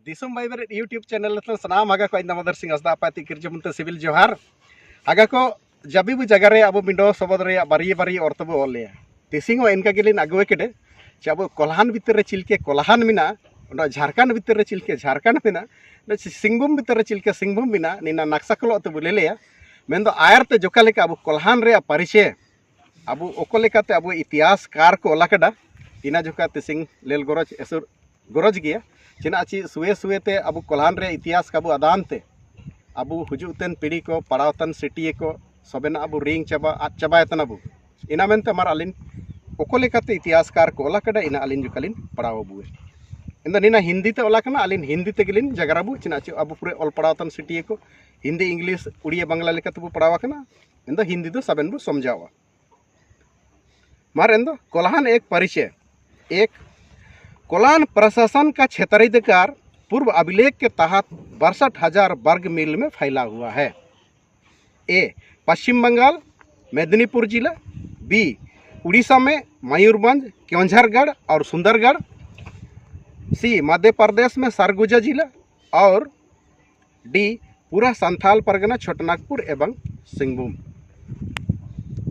दिसम बाइबर YouTube channel सनाम हागा को mother Singh Hansda पाती किरजमुंते civil जोहार हागा को जबीबु जगह रे अब बिंडो सबद रे बारी बारी औरतबो ओले तिसिंग इनका गेलिन अगुए केडे चे अब कोल्हान भितर रे चिलके कोल्हान मिना ओंडा झारखंड भितर रे चिलके झारखंड मिना सिंहभूम भितर रे चिलके सिंहभूम मिना निना नक्साकलो तो बुलेलेया मेन दो आयरते जोका लेका अब कोल्हान रे परिचय अब ओको लेकाते अब इतिहास कार को ओला केडा इना जोका तिसिंग लेल गरज एसुर गरज गया चेना ची सुए सुएते अब कोल्हान रे इतिहास का आदान ते अब हुजुतेन पीढ़ी को पढ़ावतन सिटी को सबेना अब रिंग चाबा आद चाबायतन अब इना मेनते मार अलिन ओको लेकाते इतिहासकार को ओला कड़ा इना अलिन जुकालिन पढ़ाव बुए इन निना हिंदी ते ओला कना अलिन हिंदी ते गिलिन जगराबु चेना ची अब पूरे ऑल पढ़ावतन सिटी को हिंदी इंग्लिश उड़िया बांग्ला लेकाते बु पढ़ावा कना इन हिंदी दो सबेन बु समझावा मार इन कोल्हान एक परिचय एक कोल्हान प्रशासन का क्षेत्राधिकार पूर्व अभिलेख के तहत 62,000 वर्ग मील में फैला हुआ है। ए पश्चिम बंगाल मेदिनीपुर जिला, बी उड़ीसा में मयूरभंज, केओंझरगढ़ और सुंदरगढ़, सी मध्य प्रदेश में सरगुजा जिला और डी पूरा संथाल परगना छोटानागपुर एवं सिंहभूम।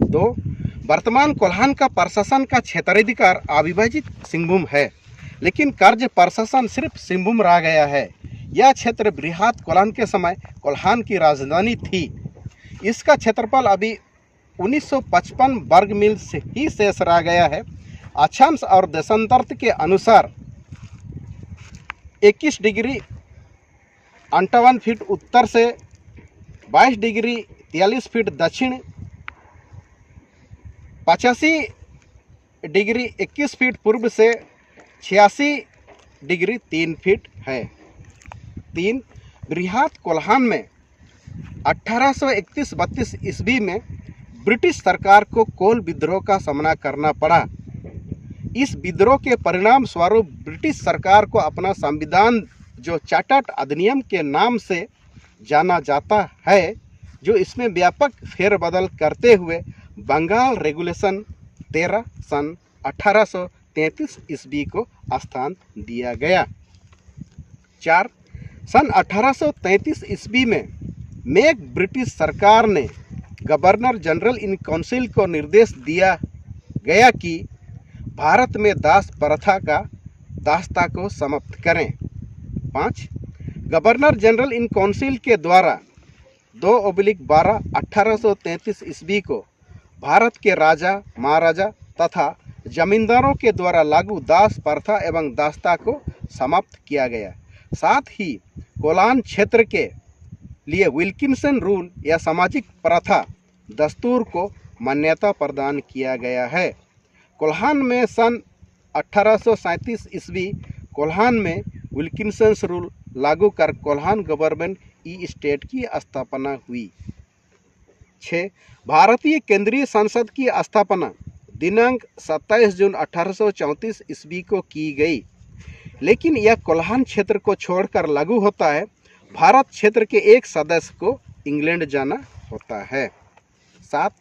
दो वर्तमान कोल्हान का प्रशासन का क्षेत्राधिकार अविभाजित सिंहभूम है, लेकिन कार्य प्रशासन सिर्फ सिंहभूम रह गया है। यह क्षेत्र बृहद कोल्हान के समय कोल्हान की राजधानी थी। इसका क्षेत्रफल अभी 1955 वर्ग मील से ही शेष रह गया है। अक्षांश और देशांतर के अनुसार 21 डिग्री 58 फीट उत्तर से 22 डिग्री 43 फीट दक्षिण, 85 डिग्री 21 फीट पूर्व से 86 डिग्री 3 फीट है। 3 बृहद कोल्हान में 1831-32 ईस्वी में ब्रिटिश सरकार को कोल विद्रोह का सामना करना पड़ा। इस विद्रोह के परिणाम स्वरूप ब्रिटिश सरकार को अपना संविधान, जो चार्टर्ड अधिनियम के नाम से जाना जाता है, जो इसमें व्यापक फेरबदल करते हुए बंगाल रेगुलेशन 13 सन 1833 ईस्वी को स्थान दिया गया। 4 सन 1833 ईस्वी में मेक ब्रिटिश सरकार ने गवर्नर जनरल इन काउंसिल को निर्देश दिया गया कि भारत में दास दासता को समाप्त करें। 5 गवर्नर जनरल इन काउंसिल के द्वारा 2/12 1833 ईस्वी को भारत के राजा, महाराजा तथा जमींदारों के द्वारा लागू दास प्रथा एवं दासता को समाप्त किया गया। साथ ही कोल्हान क्षेत्र के लिए विल्किंसन रूल या सामाजिक प्रथा दस्तूर को मान्यता प्रदान किया गया है। कोल्हान में सन 1837 ईस्वी कोल्हान में विल्किंसन रूल लागू कर कोल्हान गवर्नमेंट ई स्टेट की स्थापना हुई। 6 भारतीय केंद्रीय संसद की स्थापना दिनांक 27 जून 1834 ईस्वी को की गई, लेकिन यह कोल्हान क्षेत्र को छोड़कर लागू होता है। भारत क्षेत्र के एक सदस्य को इंग्लैंड जाना होता है। 7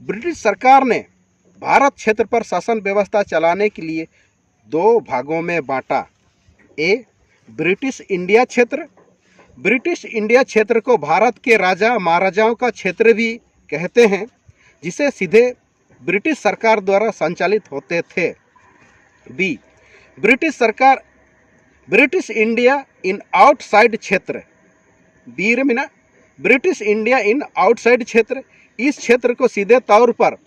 ब्रिटिश सरकार ने भारत क्षेत्र पर शासन व्यवस्था चलाने के लिए 2 भागों में बांटा। ए ब्रिटिश इंडिया क्षेत्र। ब्रिटिश इंडिया क्षेत्र को भारत के राजा महाराजाओं का क्षेत्र भी कहते हैं, जिसे सीधे ब्रिटिश सरकार द्वारा संचालित होते थे। B British India in outside क्षेत्र। बी रे मिना ब्रिटिश इंडिया इन आउटसाइड क्षेत्र। इस क्षेत्र को सीधे तौर पर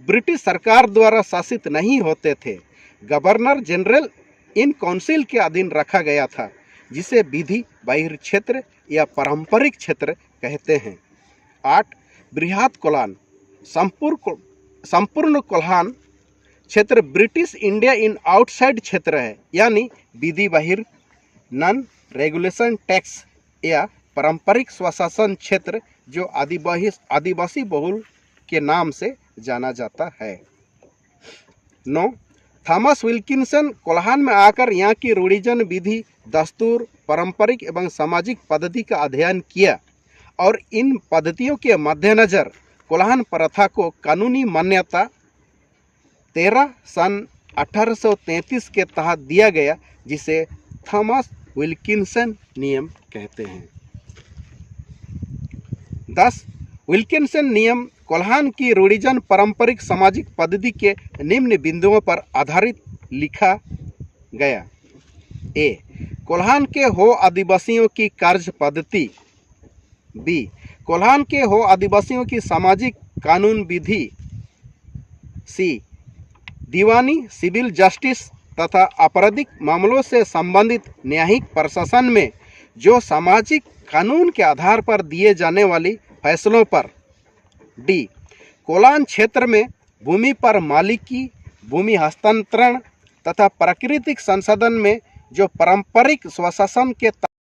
ब्रिटिश सरकार द्वारा शासित नहीं होते थे, गवर्नर जनरल इन काउंसिल के अधीन रखा गया था, जिसे विधि बाह्य क्षेत्र या पारंपरिक क्षेत्र कहते हैं। 8 बृहद कोल्हान। संपूर्ण कोल्हान क्षेत्र ब्रिटिश इंडिया इन आउटसाइड क्षेत्र है, यानी विधि बाहिर नॉन रेगुलेशन टैक्स या पारंपरिक स्वशासन क्षेत्र, जो आदिवासी बहुल के नाम से जाना जाता है। 9 थॉमस विल्किंसन कोल्हान में आकर यहाँ की रूढ़िजन विधि, दस्तूर, पारंपरिक एवं सामाजिक पद्धति का अध्ययन किया और इन पद्धतियों के मद्देनजर कोल्हान प्रथा को कानूनी मान्यता 13 सन 1833 के तहत दिया गया, जिसे थॉमस विल्किंसन नियम कहते हैं। 10. विल्किंसन नियम कोल्हान की रूढ़िजन पारंपरिक सामाजिक पद्धति के निम्न बिंदुओं पर आधारित लिखा गया। ए. कोल्हान के हो आदिवासियों की कार्य पद्धति। बी. कोल्हान के हो आदिवासियों की सामाजिक कानून विधि। सी. दीवानी सिविल जस्टिस तथा आपराधिक मामलों से संबंधित न्यायिक प्रशासन में जो सामाजिक कानून के आधार पर दिए जाने वाली फैसलों पर। डी. कोलान क्षेत्र में भूमि पर मालिकी, भूमि हस्तांतरण तथा प्राकृतिक संसाधन में जो पारंपरिक स्वशासन के